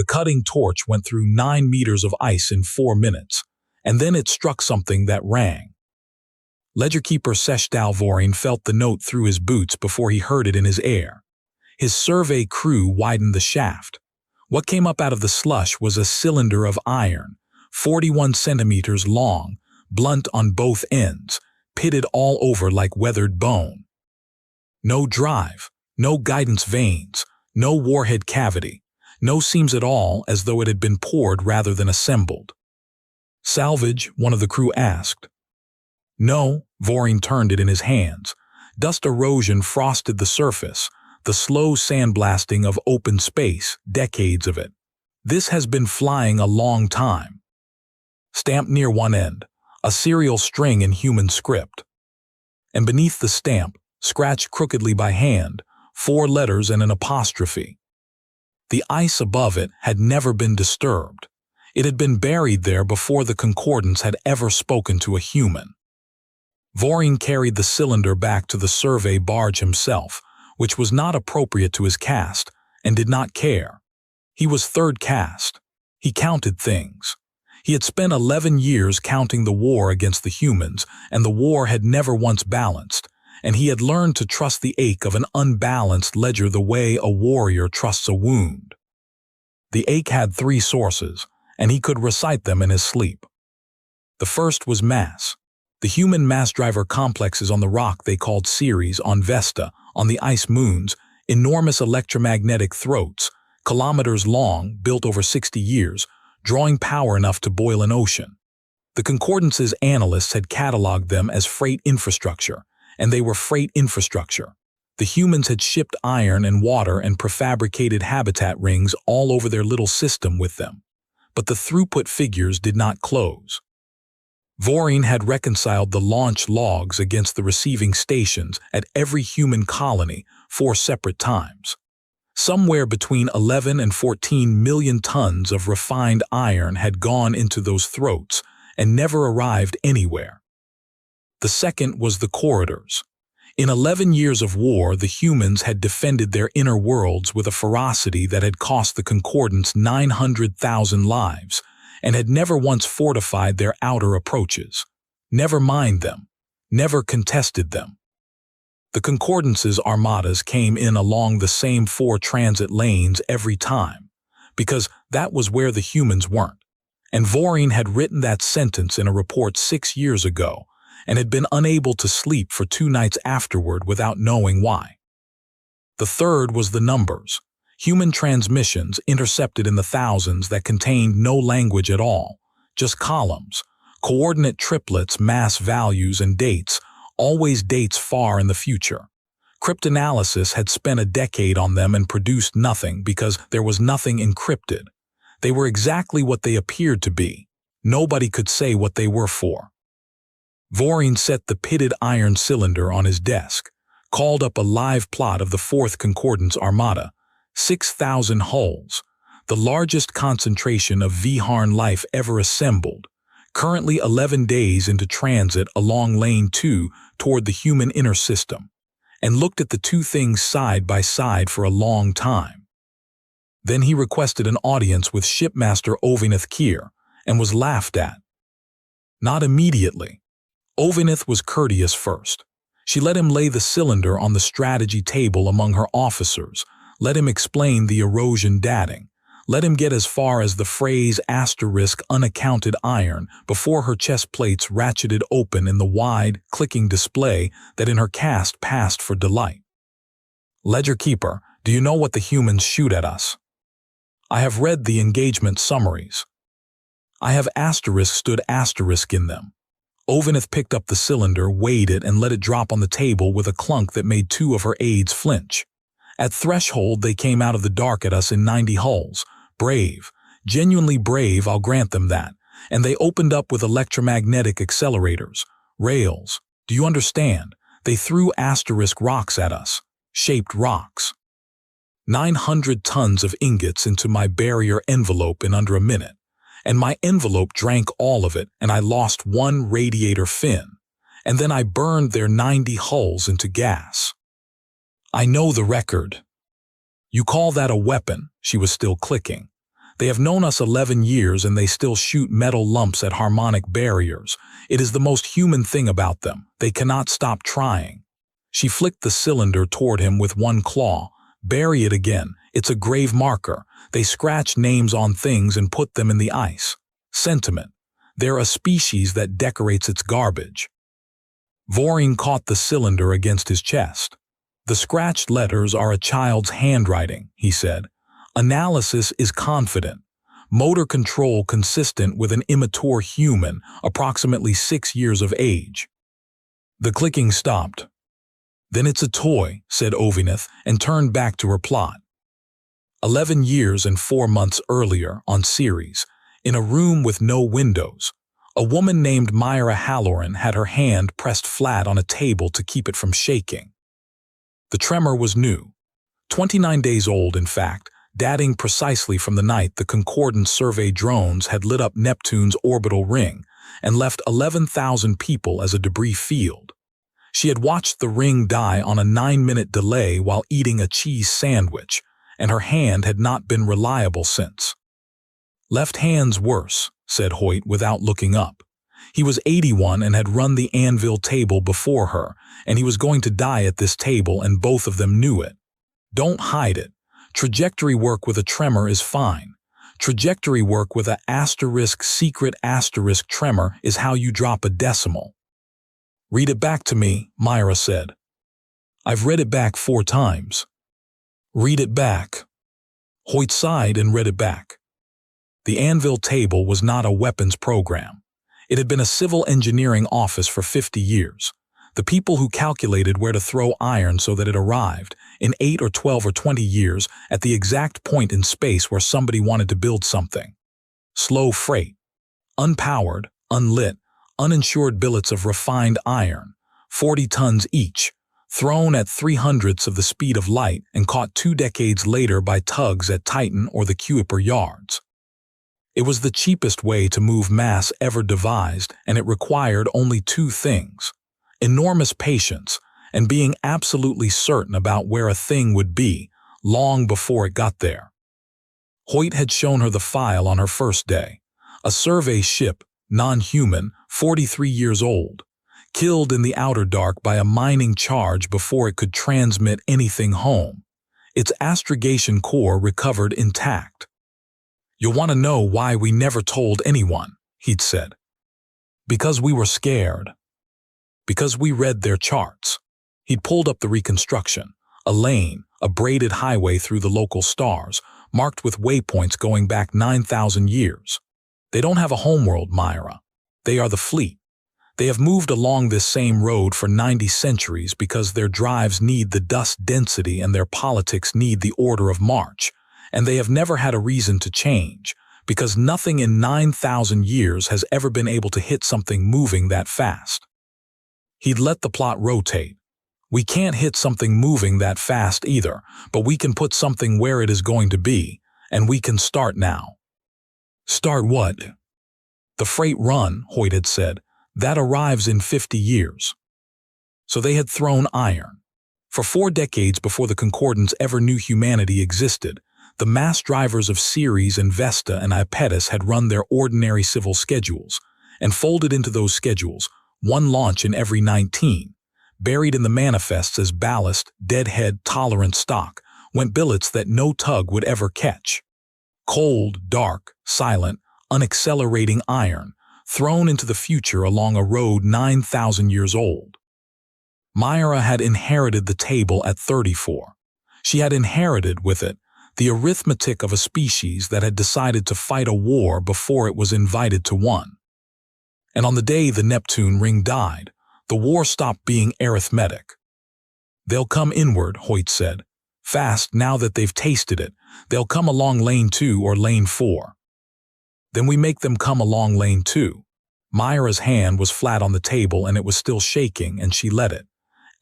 The cutting torch went through 9 meters of ice in 4 minutes, and then it struck something that rang. Ledgerkeeper Seshtal Vorin felt the note through his boots before he heard it in his air. His survey crew widened the shaft. What came up out of the slush was a cylinder of iron, 41 centimeters long, blunt on both ends, pitted all over like weathered bone. No drive, no guidance vanes, no warhead cavity, no seams at all, as though it had been poured rather than assembled. "Salvage?" one of the crew asked. "No," Vorin turned it in his hands. Dust erosion frosted the surface, the slow sandblasting of open space, decades of it. "This has been flying a long time." Stamped near one end, a serial string in human script. And beneath the stamp, scratched crookedly by hand, 4 letters and an apostrophe. The ice above it had never been disturbed. It had been buried there before the concordance had ever spoken to a human. Vorin carried the cylinder back to the survey barge himself, which was not appropriate to his caste, and did not care. He was third caste. He counted things. He had spent 11 years counting the war against the humans, and the war had never once balanced, and he had learned to trust the ache of an unbalanced ledger the way a warrior trusts a wound. The ache had 3 sources, and he could recite them in his sleep. The first was mass. The human mass driver complexes on the rock they called Ceres on Vesta, on the ice moons, enormous electromagnetic throats, kilometers long, built over 60 years, drawing power enough to boil an ocean. The Concordance's analysts had cataloged them as freight infrastructure, and they were freight infrastructure. The humans had shipped iron and water and prefabricated habitat rings all over their little system with them. But the throughput figures did not close. Vorin had reconciled the launch logs against the receiving stations at every human colony 4 separate times. Somewhere between 11 and 14 million tons of refined iron had gone into those throats and never arrived anywhere. The second was the corridors. In 11 years of war, the humans had defended their inner worlds with a ferocity that had cost the Concordance 900,000 lives, and had never once fortified their outer approaches, never mined them, never contested them. The Concordance's armadas came in along the same 4 transit lanes every time, because that was where the humans weren't. And Vorin had written that sentence in a report 6 years ago, and had been unable to sleep for 2 nights afterward without knowing why. The third was the numbers. Human transmissions intercepted in the thousands that contained no language at all, just columns, coordinate triplets, mass values, and dates, always dates far in the future. Cryptanalysis had spent a decade on them and produced nothing because there was nothing encrypted. They were exactly what they appeared to be. Nobody could say what they were for. Vorin set the pitted iron cylinder on his desk, called up a live plot of the 4th Concordance Armada, 6,000 hulls, the largest concentration of Viharn life ever assembled, currently 11 days into transit along Lane 2 toward the human inner system, and looked at the 2 things side by side for a long time. Then he requested an audience with Shipmaster Ovineth Kier, and was laughed at. Not immediately. Ovineth was courteous first. She let him lay the cylinder on the strategy table among her officers, let him explain the erosion dating, let him get as far as the phrase *unaccounted iron before her chest plates ratcheted open in the wide, clicking display that in her caste passed for delight. "Ledgerkeeper, do you know what the humans shoot at us?" "I have read the engagement summaries." "I have stood asterisk in them." Ovineth picked up the cylinder, weighed it, and let it drop on the table with a clunk that made 2 of her aides flinch. At threshold, they came out of the dark at us in 90 hulls. Brave. Genuinely brave, I'll grant them that. And they opened up with electromagnetic accelerators. Rails. Do you understand? They threw asterisk rocks at us. Shaped rocks. 900 tons of ingots into my barrier envelope in under a minute. And my envelope drank all of it, and I lost 1 radiator fin. And then I burned their 90 hulls into gas. I know the record. You call that a weapon? She was still clicking. They have known us 11 years and they still shoot metal lumps at harmonic barriers. It is the most human thing about them. They cannot stop trying. She flicked the cylinder toward him with one claw. Bury it again. It's a grave marker. They scratch names on things and put them in the ice. Sentiment. They're a species that decorates its garbage. Voring caught the cylinder against his chest. The scratched letters are a child's handwriting, he said. Analysis is confident. Motor control consistent with an immature human, approximately 6 years of age. The clicking stopped. Then it's a toy, said Ovineth, and turned back to her plot. 11 years and 4 months earlier, on Ceres, in a room with no windows, a woman named Myra Halloran had her hand pressed flat on a table to keep it from shaking. The tremor was new. 29 days old, in fact, dating precisely from the night the Concordant survey drones had lit up Neptune's orbital ring and left 11,000 people as a debris field. She had watched the ring die on a 9-minute delay while eating a cheese sandwich, and her hand had not been reliable since. Left hand's worse, said Hoyt without looking up. He was 81 and had run the anvil table before her, and he was going to die at this table, and both of them knew it. Don't hide it. Trajectory work with a tremor is fine. Trajectory work with a secret asterisk tremor is how you drop a decimal. Read it back to me, Myra said. I've read it back 4 times. Read it back. Hoyt sighed and read it back. The anvil table was not a weapons program. It had been a civil engineering office for 50 years. The people who calculated where to throw iron so that it arrived, in 8 or 12 or 20 years, at the exact point in space where somebody wanted to build something. Slow freight. Unpowered, unlit, uninsured billets of refined iron, 40 tons each, thrown at 3/100ths of the speed of light and caught 2 decades later by tugs at Titan or the Kuiper yards. It was the cheapest way to move mass ever devised, and it required only 2 things: enormous patience and being absolutely certain about where a thing would be long before it got there. Hoyt had shown her the file on her first day. A survey ship, non-human, 43 years old, killed in the outer dark by a mining charge before it could transmit anything home. Its astrogation core recovered intact. You'll want to know why we never told anyone, he'd said. Because we were scared. Because we read their charts. He'd pulled up the reconstruction, a lane, a braided highway through the local stars, marked with waypoints going back 9,000 years. They don't have a homeworld, Myra. They are the fleet. They have moved along this same road for 90 centuries because their drives need the dust density and their politics need the order of march, and they have never had a reason to change, because nothing in 9,000 years has ever been able to hit something moving that fast. He'd let the plot rotate. We can't hit something moving that fast either, but we can put something where it is going to be, and we can start now. Start what? The freight run, Hoyt had said. That arrives in 50 years. So they had thrown iron. For 4 decades before the Concordants ever knew humanity existed, the mass drivers of Ceres and Vesta and Iapetus had run their ordinary civil schedules, and folded into those schedules 1 launch in every 19. Buried in the manifests as ballast, deadhead-tolerant stock, went billets that no tug would ever catch. Cold, dark, silent, unaccelerating iron, thrown into the future along a road 9,000 years old. Myra had inherited the table at 34. She had inherited with it the arithmetic of a species that had decided to fight a war before it was invited to one. And on the day the Neptune ring died, the war stopped being arithmetic. They'll come inward, Hoyt said. Fast, now that they've tasted it. They'll come along lane 2 or lane 4. Then we make them come along lane 2. Myra's hand was flat on the table and it was still shaking, and she let it.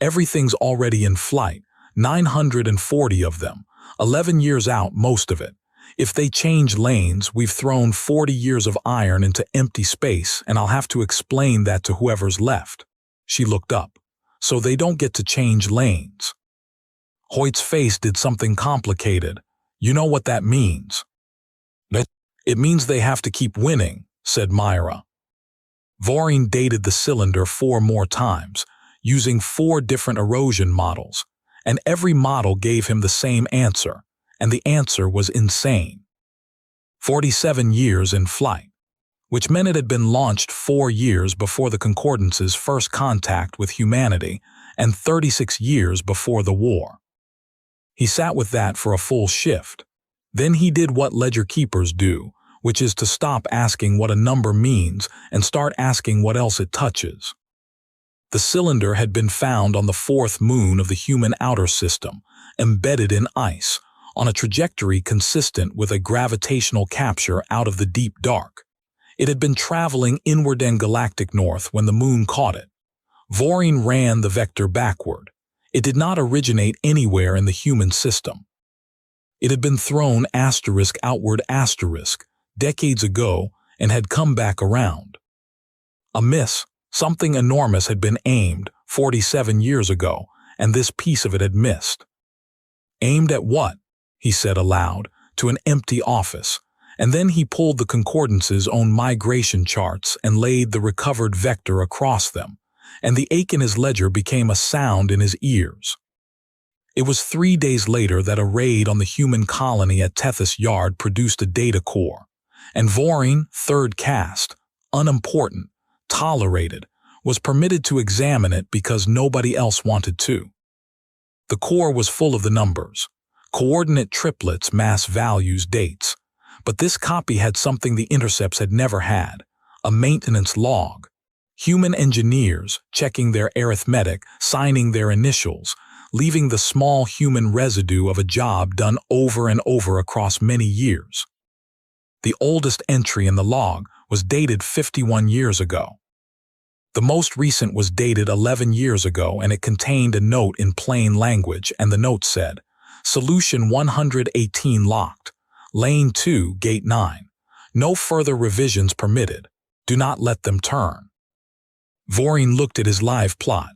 Everything's already in flight, 940 of them, 11 years out, most of it. If they change lanes, we've thrown 40 years of iron into empty space, and I'll have to explain that to whoever's left. She looked up. So they don't get to change lanes. Hoyt's face did something complicated. You know what that means. That It means they have to keep winning, said Myra. Vorin dated the cylinder 4 more times, using 4 different erosion models, and every model gave him the same answer, and the answer was insane. 47 years in flight, which meant it had been launched 4 years before the Concordance's first contact with humanity and 36 years before the war. He sat with that for a full shift. Then he did what ledger keepers do, which is to stop asking what a number means and start asking what else it touches. The cylinder had been found on the 4th moon of the human outer system, embedded in ice, on a trajectory consistent with a gravitational capture out of the deep dark. It had been traveling inward and galactic north when the moon caught it. Vorin ran the vector backward. It did not originate anywhere in the human system. It had been thrown outward decades ago and had come back around. A miss, something enormous had been aimed 47 years ago, and this piece of it had missed. Aimed at what? He said aloud, to an empty office, and then he pulled the Concordance's own migration charts and laid the recovered vector across them, and the ache in his ledger became a sound in his ears. It was 3 days later that a raid on the human colony at Tethys Yard produced a data core, and Vorin, 3rd caste, unimportant, tolerated, was permitted to examine it because nobody else wanted to. The core was full of the numbers, coordinate triplets, mass values, dates, but this copy had something the intercepts had never had, a maintenance log. Human engineers checking their arithmetic, signing their initials, leaving the small human residue of a job done over and over across many years. The oldest entry in the log was dated 51 years ago. The most recent was dated 11 years ago, and it contained a note in plain language, and the note said, Solution 118 locked. Lane 2, Gate 9. No further revisions permitted. Do not let them turn. Vorin looked at his live plot.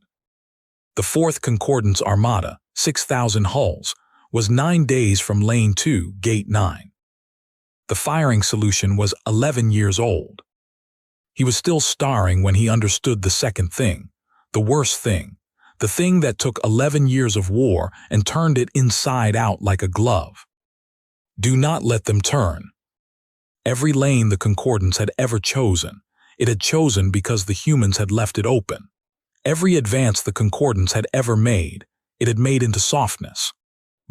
The 4th Concordance Armada, 6,000 hulls, was 9 days from Lane 2, Gate 9. The firing solution was 11 years old. He was still starring when he understood the second thing, the worst thing, the thing that took 11 years of war and turned it inside out like a glove. Do not let them turn. Every lane the Concordance had ever chosen, it had chosen because the humans had left it open. Every advance the Concordance had ever made, it had made into softness.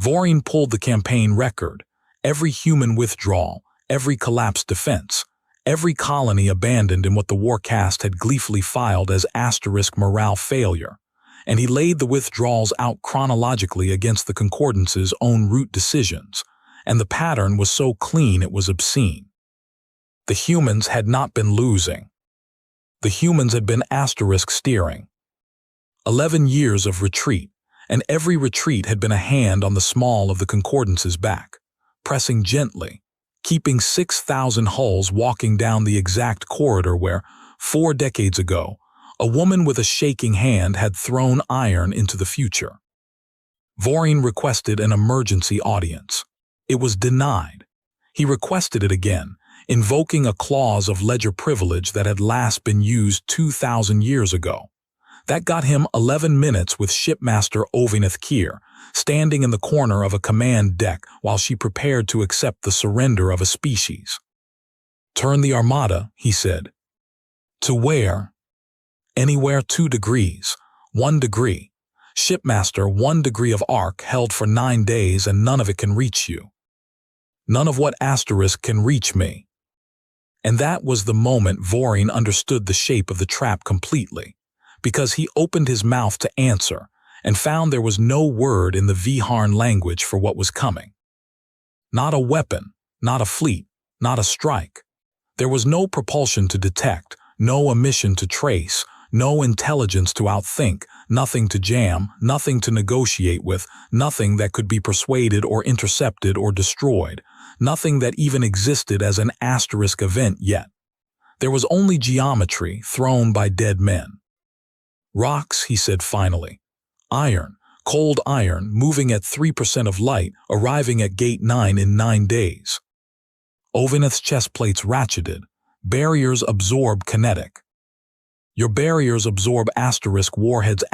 Vorin pulled the campaign record, every human withdrawal, every collapsed defense, every colony abandoned in what the warcast had gleefully filed as * morale failure, and he laid the withdrawals out chronologically against the Concordance's own root decisions, and the pattern was so clean it was obscene. The humans had not been losing. The humans had been * steering. 11 years of retreat, and every retreat had been a hand on the small of the Concordance's back, pressing gently, keeping 6,000 hulls walking down the exact corridor where, 4 decades ago, a woman with a shaking hand had thrown iron into the future. Vorin requested an emergency audience. It was denied. He requested it again, invoking a clause of ledger privilege that had last been used 2,000 years ago. That got him 11 minutes with Shipmaster Ovineth Kier, standing in the corner of a command deck while she prepared to accept the surrender of a species. Turn the Armada, he said. To where? Anywhere 2 degrees, 1 degree. Shipmaster, 1 degree of arc held for 9 days and none of it can reach you. None of what * can reach me. And that was the moment Vorin understood the shape of the trap completely, because he opened his mouth to answer and found there was no word in the Viharn language for what was coming. Not a weapon, not a fleet, not a strike. There was no propulsion to detect, no emission to trace, no intelligence to outthink, nothing to jam, nothing to negotiate with, nothing that could be persuaded or intercepted or destroyed, nothing that even existed as an * event yet. There was only geometry thrown by dead men. Rocks, he said finally. Iron, cold iron, moving at 3% of light, arriving at Gate 9 in 9 days. Ovineth's chest plates ratcheted. Barriers absorb kinetic. Your barriers absorb warheads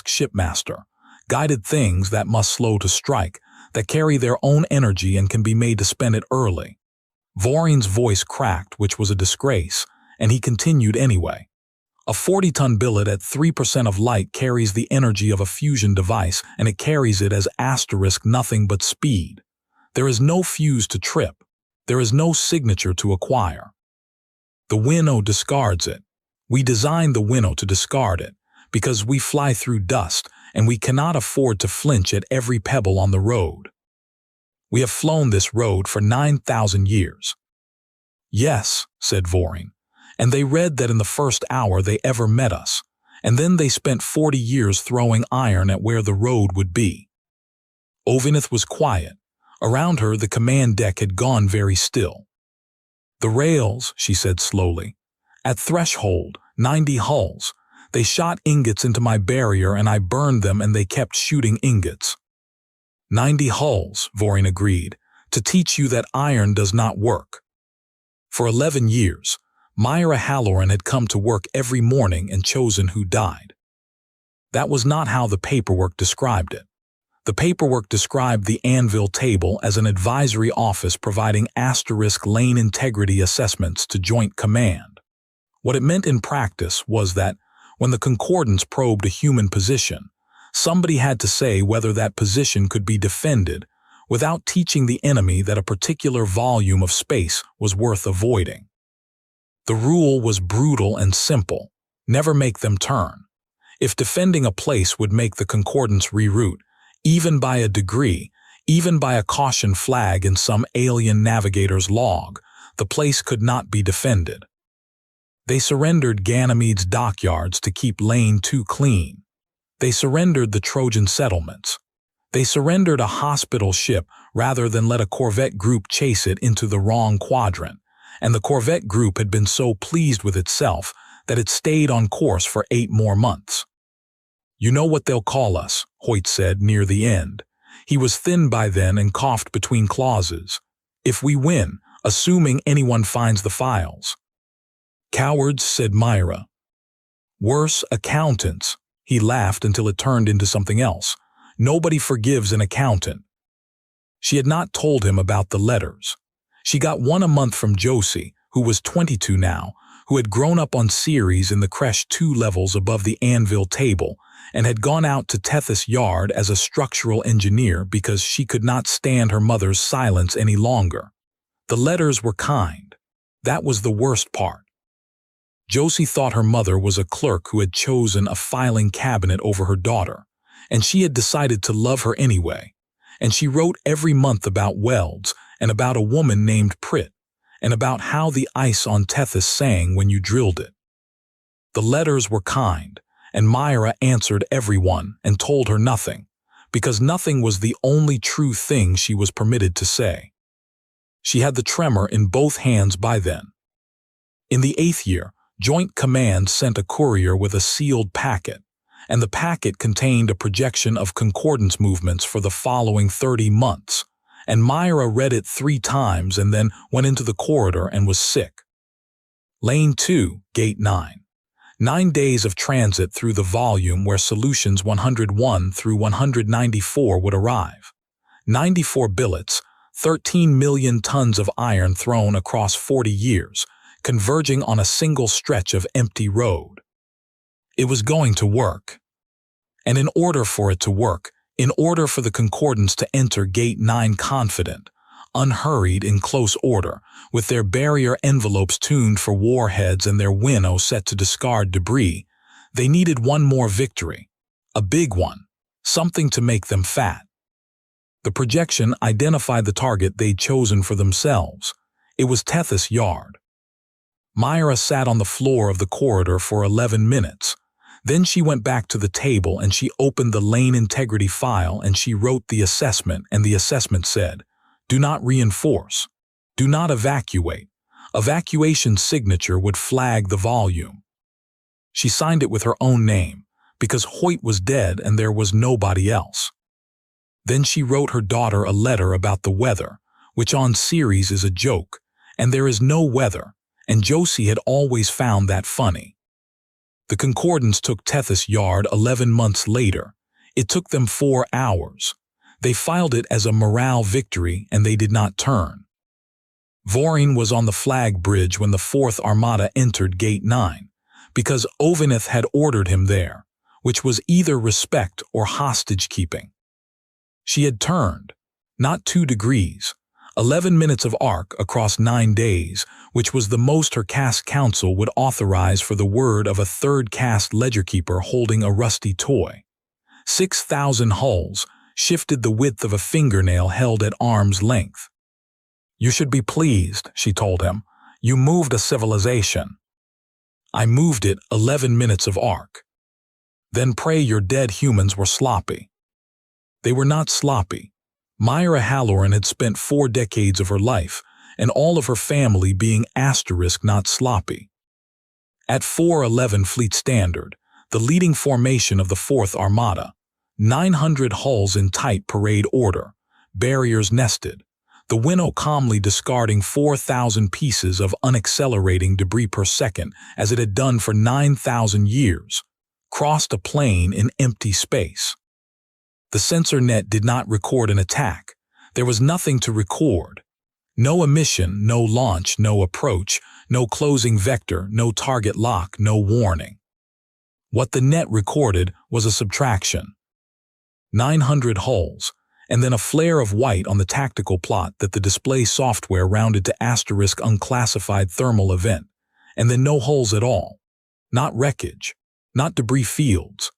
shipmaster. Guided things that must slow to strike, that carry their own energy and can be made to spend it early. Vorin's voice cracked, which was a disgrace, and he continued anyway. A 40-ton billet at 3% of light carries the energy of a fusion device, and it carries it as nothing but speed. There is no fuse to trip. There is no signature to acquire. The winnow discards it. We designed the winnow to discard it, because we fly through dust, and we cannot afford to flinch at every pebble on the road. We have flown this road for 9,000 years. Yes, said Vorin, and they read that in the first hour they ever met us, and then they spent 40 years throwing iron at where the road would be. Ovineth was quiet. Around her, the command deck had gone very still. The rails, she said slowly. At threshold, 90 hulls. They shot ingots into my barrier and I burned them and they kept shooting ingots. 90 hulls, Vorin agreed, to teach you that iron does not work. For 11 years, Myra Halloran had come to work every morning and chosen who died. That was not how the paperwork described it. The paperwork described the anvil table as an advisory office providing lane integrity assessments to Joint Command. What it meant in practice was that, when the Concordance probed a human position, somebody had to say whether that position could be defended without teaching the enemy that a particular volume of space was worth avoiding. The rule was brutal and simple: never make them turn. If defending a place would make the Concordance reroute, even by a degree, even by a caution flag in some alien navigator's log, the place could not be defended. They surrendered Ganymede's dockyards to keep Lane 2 clean. They surrendered the Trojan settlements. They surrendered a hospital ship rather than let a corvette group chase it into the wrong quadrant, and the corvette group had been so pleased with itself that it stayed on course for 8 more months. You know what they'll call us, Hoyt said near the end. He was thin by then and coughed between clauses. If we win, assuming anyone finds the files. Cowards, said Myra. Worse, accountants. He laughed until it turned into something else. Nobody forgives an accountant. She had not told him about the letters. She got one a month from Josie, who was 22 now, who had grown up on Ceres in the creche 2 levels above the anvil table, and had gone out to Tethys Yard as a structural engineer because she could not stand her mother's silence any longer. The letters were kind. That was the worst part. Josie thought her mother was a clerk who had chosen a filing cabinet over her daughter, and she had decided to love her anyway. And she wrote every month about welds and about a woman named Pritt, and about how the ice on Tethys sang when you drilled it. The letters were kind, and Myra answered everyone and told her nothing, because nothing was the only true thing she was permitted to say. She had the tremor in both hands by then. In the 8th year, Joint Command sent a courier with a sealed packet, and the packet contained a projection of Concordance movements for the following 30 months, and Myra read it 3 times and then went into the corridor and was sick. Lane 2, Gate 9. 9 days of transit through the volume where solutions 101 through 194 would arrive. 94 billets, 13 million tons of iron thrown across 40 years, converging on a single stretch of empty road. It was going to work. And in order for it to work, in order for the Concordance to enter Gate 9 confident, unhurried in close order, with their barrier envelopes tuned for warheads and their winnow set to discard debris, they needed one more victory. A big one. Something to make them fat. The projection identified the target they'd chosen for themselves. It was Tethys Yard. Myra sat on the floor of the corridor for 11 minutes. Then she went back to the table and she opened the lane integrity file and she wrote the assessment, and the assessment said, "Do not reinforce. Do not evacuate. Evacuation signature would flag the volume." She signed it with her own name, because Hoyt was dead and there was nobody else. Then she wrote her daughter a letter about the weather, which on Ceres is a joke, and there is no weather, and Josie had always found that funny. The Concordance took Tethys Yard 11 months later. It took them 4 hours. They filed it as a morale victory, and they did not turn. Vorin was on the flag bridge when the 4th Armada entered Gate 9, because Ovineth had ordered him there, which was either respect or hostage-keeping. She had turned, not 2 degrees, 11 minutes of arc across 9 days, which was the most her caste council would authorize for the word of a 3rd caste ledgerkeeper holding a rusty toy. 6,000 hulls shifted the width of a fingernail held at arm's length. "You should be pleased," she told him. "You moved a civilization." "I moved it 11 minutes of arc." "Then pray your dead humans were sloppy." They were not sloppy. Myra Halloran had spent 4 decades of her life, and all of her family being * not sloppy. At 411 Fleet Standard, the leading formation of the 4th Armada, 900 hulls in tight parade order, barriers nested, the Winnow calmly discarding 4,000 pieces of unaccelerating debris per second as it had done for 9,000 years, crossed a plane in empty space. The sensor net did not record an attack. There was nothing to record. No emission, no launch, no approach, no closing vector, no target lock, no warning. What the net recorded was a subtraction. 900 hulls, and then a flare of white on the tactical plot that the display software rounded to * unclassified thermal event, and then no hulls at all. Not wreckage, not debris fields.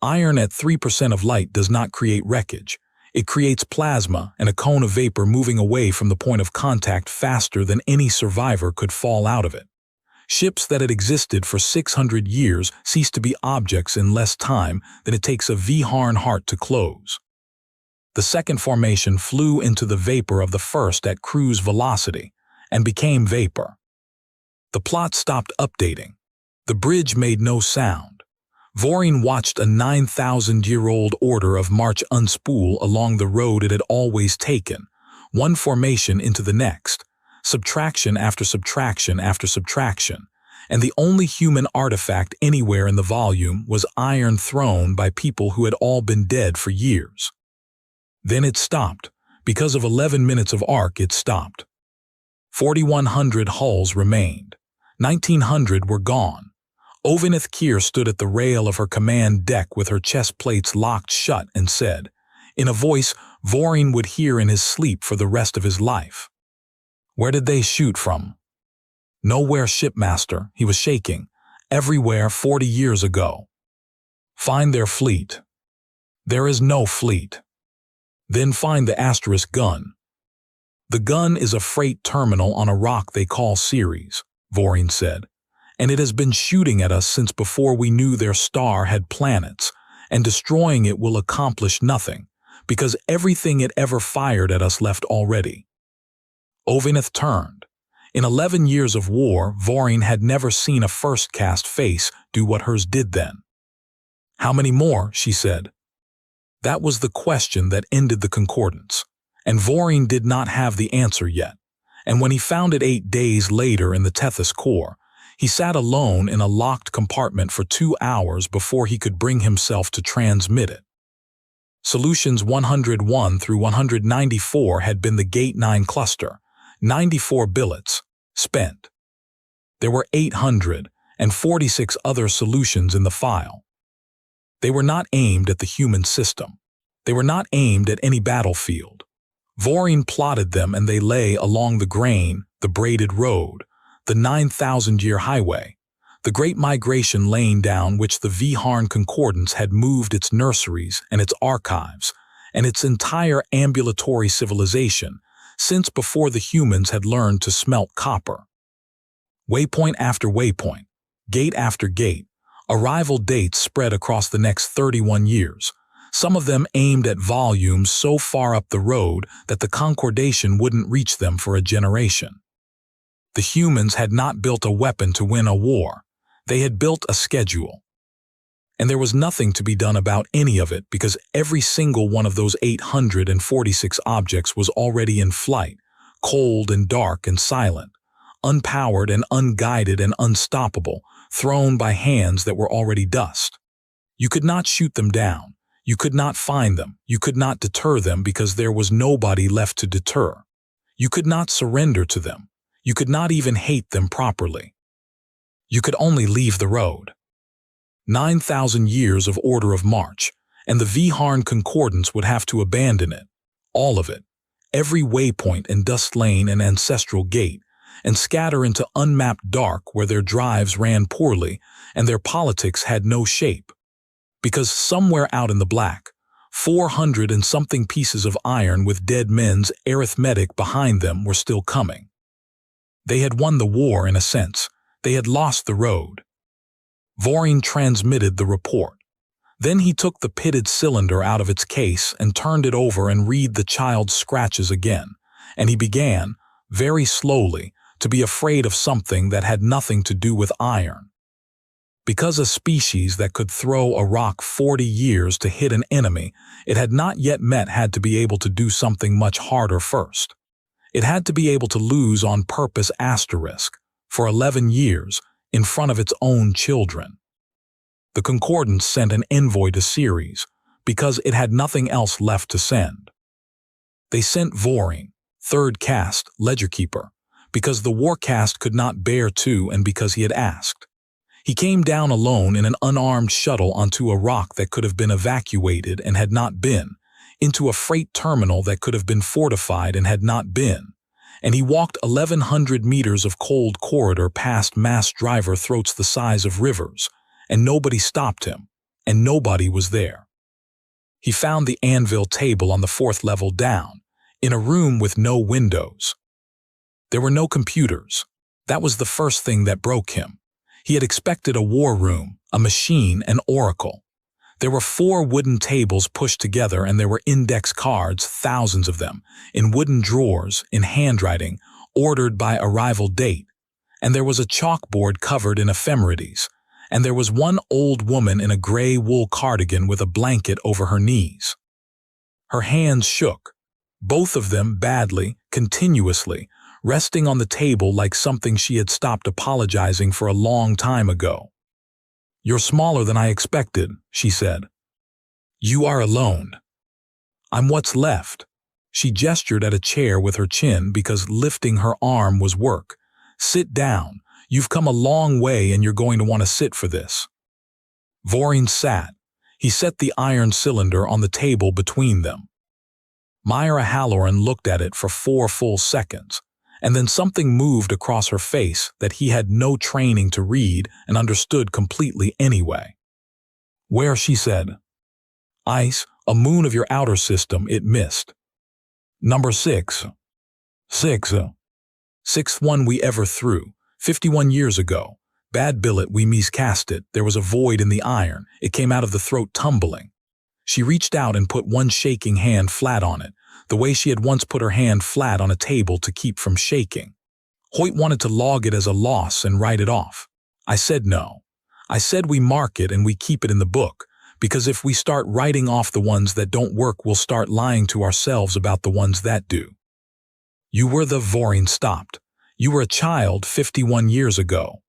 Iron at 3% of light does not create wreckage. It creates plasma and a cone of vapor moving away from the point of contact faster than any survivor could fall out of it. Ships that had existed for 600 years cease to be objects in less time than it takes a Vharn heart to close. The 2nd formation flew into the vapor of the 1st at cruise velocity and became vapor. The plot stopped updating. The bridge made no sound. Vorin watched a 9,000-year-old order of march unspool along the road it had always taken, one formation into the next, subtraction after subtraction after subtraction, and the only human artifact anywhere in the volume was iron thrown by people who had all been dead for years. Then it stopped. Because of 11 minutes of arc, it stopped. 4,100 hulls remained. 1,900 were gone. Ovineth Kier stood at the rail of her command deck with her chest plates locked shut and said, in a voice Vorin would hear in his sleep for the rest of his life, "Where did they shoot from?" "Nowhere, shipmaster," he was shaking. "Everywhere 40 years ago." "Find their fleet." "There is no fleet." "Then find the * gun." "The gun is a freight terminal on a rock they call Ceres," Vorin said. "And it has been shooting at us since before we knew their star had planets, and destroying it will accomplish nothing, because everything it ever fired at us left already." Ovineth turned. In 11 years of war, Vorin had never seen a 1st caste face do what hers did then. "How many more?" she said. That was the question that ended the Concordance, and Vorin did not have the answer yet, and when he found it 8 days later in the Tethys core, he sat alone in a locked compartment for 2 hours before he could bring himself to transmit it. Solutions 101 through 194 had been the Gate 9 cluster, 94 billets, spent. There were 846 other solutions in the file. They were not aimed at the human system. They were not aimed at any battlefield. Vorin plotted them and they lay along the grain, the braided road, the 9,000-year highway, the great migration lane down which the Vharn Concordance had moved its nurseries and its archives, and its entire ambulatory civilization, since before the humans had learned to smelt copper. Waypoint after waypoint, gate after gate, arrival dates spread across the next 31 years, some of them aimed at volumes so far up the road that the concordation wouldn't reach them for a generation. The humans had not built a weapon to win a war. They had built a schedule. And there was nothing to be done about any of it because every single one of those 846 objects was already in flight, cold and dark and silent, unpowered and unguided and unstoppable, thrown by hands that were already dust. You could not shoot them down. You could not find them. You could not deter them because there was nobody left to deter. You could not surrender to them. You could not even hate them properly. You could only leave the road. 9,000 years of order of march, and the Viharn Concordance would have to abandon it. All of it. Every waypoint and dust lane and ancestral gate, and scatter into unmapped dark where their drives ran poorly and their politics had no shape. Because somewhere out in the black, 400 and something pieces of iron with dead men's arithmetic behind them were still coming. They had won the war in a sense. They had lost the road. Vorin transmitted the report. Then he took the pitted cylinder out of its case and turned it over and read the child's scratches again, and he began, very slowly, to be afraid of something that had nothing to do with iron. Because a species that could throw a rock 40 years to hit an enemy it had not yet met had to be able to do something much harder first. It had to be able to lose on purpose for 11 years in front of its own children. The Concordance sent an envoy to Ceres because it had nothing else left to send. They sent Vorin, third caste, ledger keeper, because the war caste could not bear two and because he had asked. He came down alone in an unarmed shuttle onto a rock that could have been evacuated and had not been, into a freight terminal that could have been fortified and had not been, and he walked 1,100 meters of cold corridor past mass driver throats the size of rivers, and nobody stopped him, and nobody was there. He found the anvil table on the 4th level down, in a room with no windows. There were no computers. That was the first thing that broke him. He had expected a war room, a machine, an oracle. There were 4 wooden tables pushed together and there were index cards, thousands of them, in wooden drawers, in handwriting, ordered by arrival date. And there was a chalkboard covered in ephemerides. And there was one old woman in a gray wool cardigan with a blanket over her knees. Her hands shook, both of them badly, continuously, resting on the table like something she had stopped apologizing for a long time ago. "You're smaller than I expected," she said. "You are alone. I'm what's left." She gestured at a chair with her chin because lifting her arm was work. "Sit down. You've come a long way and you're going to want to sit for this." Vorin sat. He set the iron cylinder on the table between them. Myra Halloran looked at it for 4 full seconds, and then something moved across her face that he had no training to read and understood completely anyway. "Where?" she said. "Ice, a moon of your outer system, it missed. Number 6. 6. 6th one we ever threw, 51 years ago. Bad billet, we miscast it. There was a void in the iron. It came out of the throat tumbling." She reached out and put one shaking hand flat on it, the way she had once put her hand flat on a table to keep from shaking. Hoyt wanted to log it as a loss and write it off. I said no. I said we mark it and we keep it in the book, because if we start writing off the ones that don't work, we'll start lying to ourselves about the ones that do. "You were the..." Vorin stopped. "You were a child 51 years ago."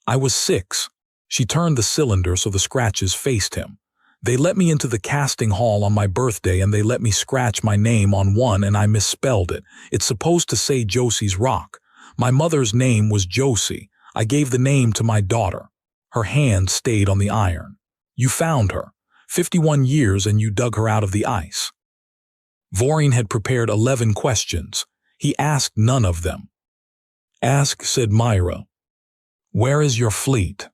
"I was 6. She turned the cylinder so the scratches faced him. "They let me into the casting hall on my birthday and they let me scratch my name on one and I misspelled it. It's supposed to say Josie's Rock. My mother's name was Josie. I gave the name to my daughter." Her hand stayed on the iron. "You found her. 51 years and you dug her out of the ice." Vorin had prepared 11 questions. He asked none of them. "Ask," said Myra. "Where is your fleet?"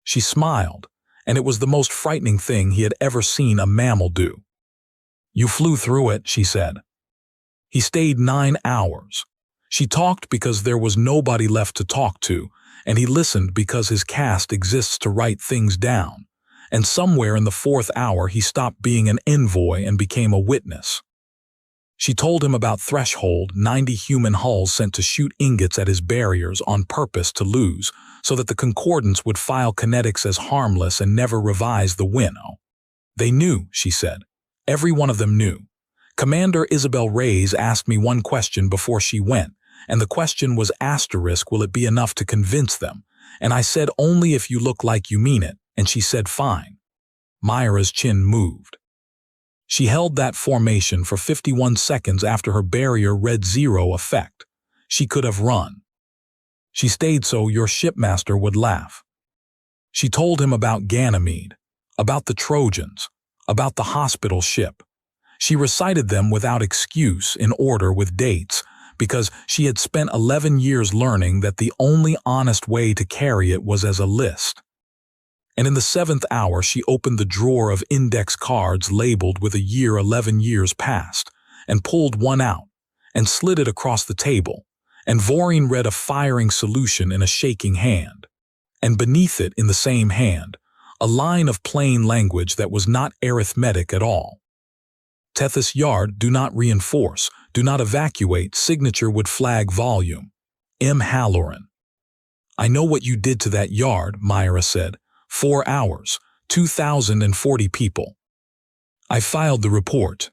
She smiled, and it was the most frightening thing he had ever seen a mammal do. "You flew through it," she said. He stayed 9 hours. She talked because there was nobody left to talk to, and he listened because his caste exists to write things down. And somewhere in the 4th hour he stopped being an envoy and became a witness. She told him about Threshold, 90 human hulls sent to shoot ingots at his barriers on purpose to lose, so that the Concordance would file kinetics as harmless and never revise the winnow. "They knew," she said. "Every one of them knew. Commander Isabel Reyes asked me one question before she went, and the question was asterisk, will it be enough to convince them? And I said, only if you look like you mean it, and she said, fine. Myra's chin moved. She held that formation for 51 seconds after her barrier read 0 effect. She could have run. She stayed so your shipmaster would laugh. She told him about Ganymede, about the Trojans, about the hospital ship. She recited them without excuse, in order with dates, because she had spent 11 years learning that the only honest way to carry it was as a list. And in the 7th hour she opened the drawer of index cards labeled with a year 11 years past, and pulled one out, and slid it across the table, and Voreen read a firing solution in a shaking hand, and beneath it in the same hand, a line of plain language that was not arithmetic at all. Tethys Yard, do not reinforce, do not evacuate, signature would flag volume. M. Halloran. I know what you did to that yard, Myra said. 4 hours, 2,040 people. I filed the report.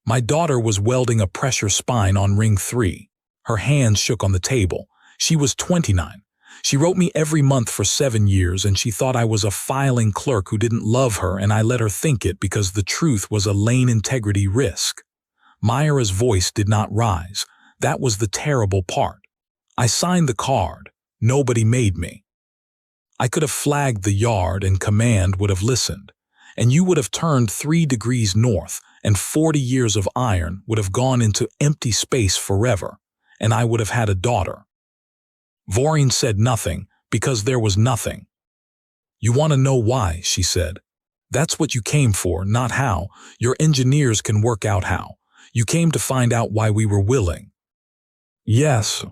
My daughter was welding a pressure spine on ring 3. Her hands shook on the table. She was 29. She wrote me every month for 7 years, and she thought I was a filing clerk who didn't love her, and I let her think it because the truth was a lane integrity risk. Myra's voice did not rise. That was the terrible part. I signed the card. Nobody made me. I could have flagged the yard and command would have listened, and you would have turned 3 degrees north, and 40 years of iron would have gone into empty space forever, and I would have had a daughter. Voreen said nothing, because there was nothing. You want to know why, she said. That's what you came for, not how. Your engineers can work out how. You came to find out why we were willing. Yes.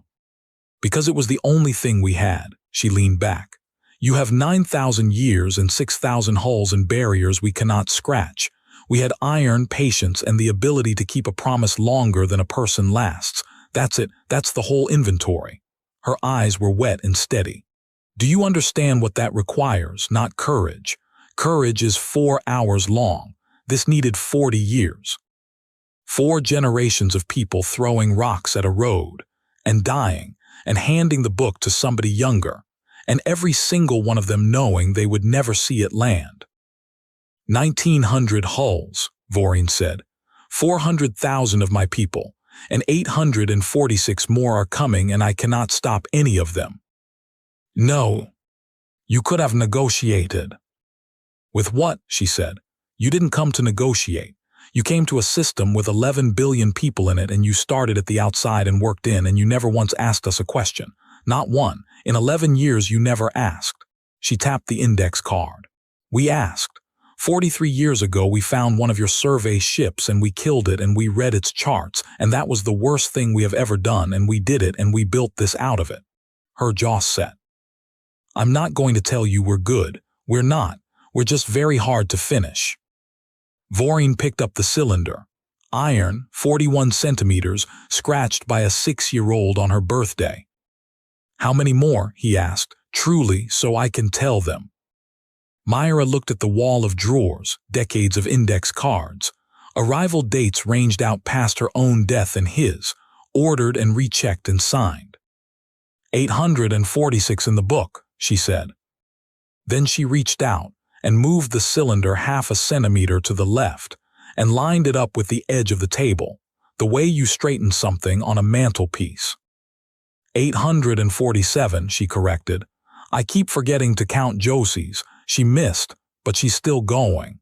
Because it was the only thing we had, she leaned back. You have 9,000 years and 6,000 hulls and barriers we cannot scratch. We had iron, patience, and the ability to keep a promise longer than a person lasts. That's it. That's the whole inventory. Her eyes were wet and steady. Do you understand what that requires? Not courage. Courage is 4 hours long. This needed 40 years. 4 generations of people throwing rocks at a road, and dying, and handing the book to somebody younger, and every single one of them knowing they would never see it land. 1,900 hulls, Voreen said. 400,000 of my people, and 846 more are coming, and I cannot stop any of them. No. You could have negotiated. With what? She said. You didn't come to negotiate. You came to a system with 11 billion people in it, and you started at the outside and worked in, and you never once asked us a question. Not one. In 11 years you never asked. She tapped the index card. We asked. 43 years ago we found one of your survey ships and we killed it and we read its charts, and that was the worst thing we have ever done, and we did it and we built this out of it. Her jaw set. I'm not going to tell you we're good. We're not. We're just very hard to finish. Voreen picked up the cylinder. Iron, 41 centimeters, scratched by a 6-year-old on her birthday. How many more? He asked, truly, so I can tell them. Myra looked at the wall of drawers, decades of index cards. Arrival dates ranged out past her own death and his, ordered and rechecked and signed. 846 in the book, she said. Then she reached out and moved the cylinder half a centimeter to the left and lined it up with the edge of the table, the way you straighten something on a mantelpiece. 847, she corrected. I keep forgetting to count Josie's. She missed, but she's still going.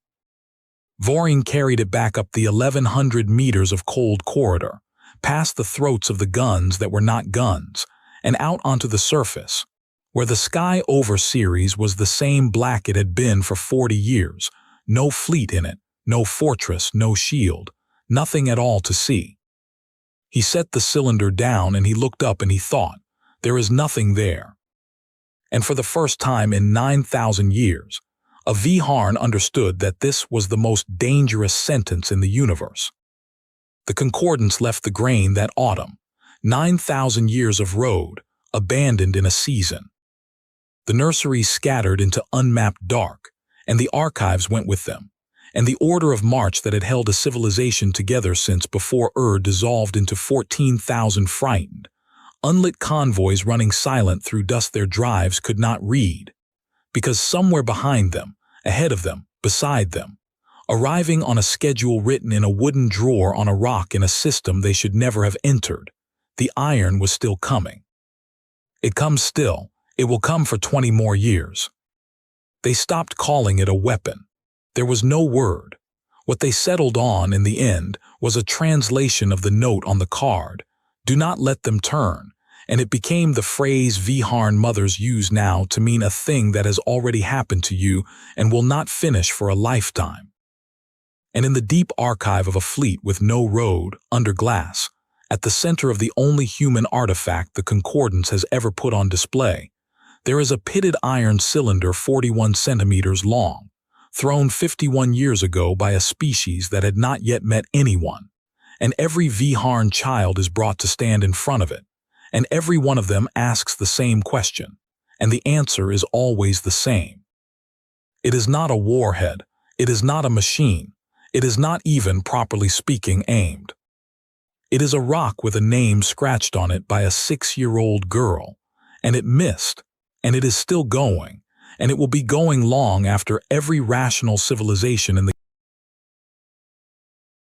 Voreen carried it back up the 1,100 meters of cold corridor, past the throats of the guns that were not guns, and out onto the surface, where the sky over Ceres was the same black it had been for 40 years, no fleet in it, no fortress, no shield, nothing at all to see. He set the cylinder down and he looked up and he thought, there is nothing there. And for the first time in 9,000 years, a Viharn understood that this was the most dangerous sentence in the universe. The Concordance left the grain that autumn, 9,000 years of road, abandoned in a season. The nurseries scattered into unmapped dark, and the archives went with them, and the order of march that had held a civilization together since before dissolved into 14,000 frightened, Unlit convoys running silent through dust their drives could not read, because somewhere behind them, ahead of them, beside them, arriving on a schedule written in a wooden drawer on a rock in a system they should never have entered, the iron was still coming. It comes still. It will come for 20 more years. They stopped calling it a weapon. There was no word. What they settled on in the end was a translation of the note on the card, "Do not let them turn," and it became the phrase Viharn mothers use now to mean a thing that has already happened to you and will not finish for a lifetime. And in the deep archive of a fleet with no road, under glass, at the center of the only human artifact the Concordance has ever put on display, there is a pitted iron cylinder 41 centimeters long, thrown 51 years ago by a species that had not yet met anyone, and every Viharn child is brought to stand in front of it, and every one of them asks the same question, and the answer is always the same. It is not a warhead, it is not a machine, it is not even, properly speaking, aimed. It is a rock with a name scratched on it by a 6-year-old girl, and it missed, and it is still going, and it will be going long after every rational civilization in the